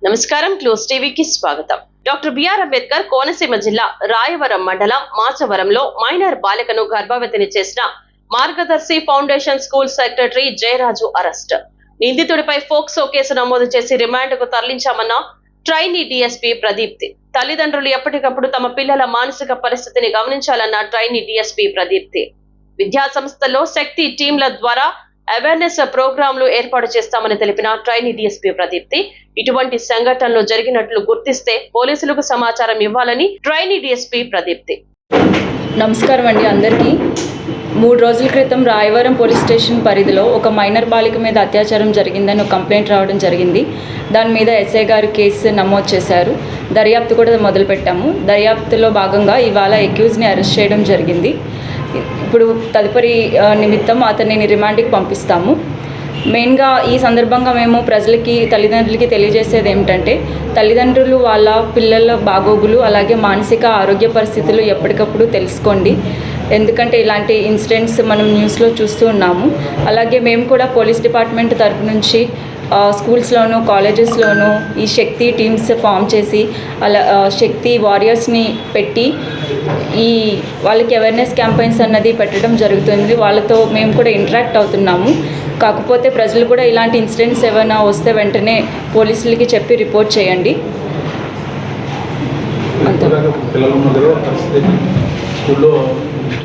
నమస్కారం క్లోజ్ టీవీకి స్వాగతం. డాక్టర్ బిఆర్ అంబేద్కర్ కోనసీమ జిల్లా రాయవరం మండలం మాచవరంలో మైనర్ బాలికను గర్భవతిని చేసిన Margadarsi foundation school secretary Jayaraju arrest. నిందితుడిపై ఫోక్సో కేసు నమోదు చేసి రిమాండ్కు తరలించామన్న ట్రైనీ డీఎస్పీ ప్రదీప్తి. తల్లిదండ్రులు ఎప్పటికప్పుడు తమ పిల్లల మానసిక పరిస్థితిని గమనించాలన్న ట్రైనీ డీఎస్పీ ప్రదీప్తి. విద్యా సంస్థల్లో శక్తి టీంల ద్వారా అవేర్నెస్ ప్రోగ్రాంలు ఏర్పాటు చేస్తామని తెలిపిన ట్రైనీ డీఎస్పీ ప్రదీప్తి, ఇటువంటి సంఘటనలు జరిగినట్లు గుర్తిస్తే పోలీసులకు సమాచారం ఇవ్వాలని ట్రైనీ డీఎస్పీ ప్రదీప్తి. నమస్కారం అండి అందరికీ. 3 రోజుల క్రితం రాయవరం పోలీస్ స్టేషన్ పరిధిలో ఒక మైనర్ బాలిక మీద అత్యాచారం జరిగిందని ఒక కంప్లైంట్ రావడం జరిగింది. దాని మీద ఎస్ఐ గారు కేసు నమోదు చేశారు. దర్యాప్తు కూడా మొదలుపెట్టాము. దర్యాప్తులో భాగంగా ఇవాళ అక్యూజ్ని అరెస్ట్ చేయడం జరిగింది. ఇప్పుడు తదుపరి నిమిత్తం అతన్ని రిమాండ్కి పంపిస్తాము. మెయిన్గా ఈ సందర్భంగా మేము ప్రజలకి, తల్లిదండ్రులకి తెలియజేసేది ఏమిటంటే, తల్లిదండ్రులు వాళ్ళ పిల్లల బాగోగులు అలాగే మానసిక ఆరోగ్య పరిస్థితులు ఎప్పటికప్పుడు తెలుసుకోండి. ఎందుకంటే ఇలాంటి ఇన్సిడెంట్స్ మనం న్యూస్లో చూస్తూ ఉన్నాము. అలాగే మేము కూడా పోలీస్ డిపార్ట్మెంట్ తరపు నుంచి స్కూల్స్లోనూ కాలేజెస్లోనూ ఈ శక్తి టీమ్స్ ఫామ్ చేసి అలా శక్తి వారియర్స్ని పెట్టి ఈ వాళ్ళకి అవేర్నెస్ క్యాంపెయిన్స్ అన్నది పెట్టడం జరుగుతుంది. వాళ్ళతో మేము కూడా ఇంటరాక్ట్ అవుతున్నాము. కాకపోతే ప్రజలు కూడా ఇలాంటి ఇన్సిడెంట్స్ ఏమైనా వస్తే వెంటనే పోలీసులకి చెప్పి రిపోర్ట్ చేయండి. అంతే.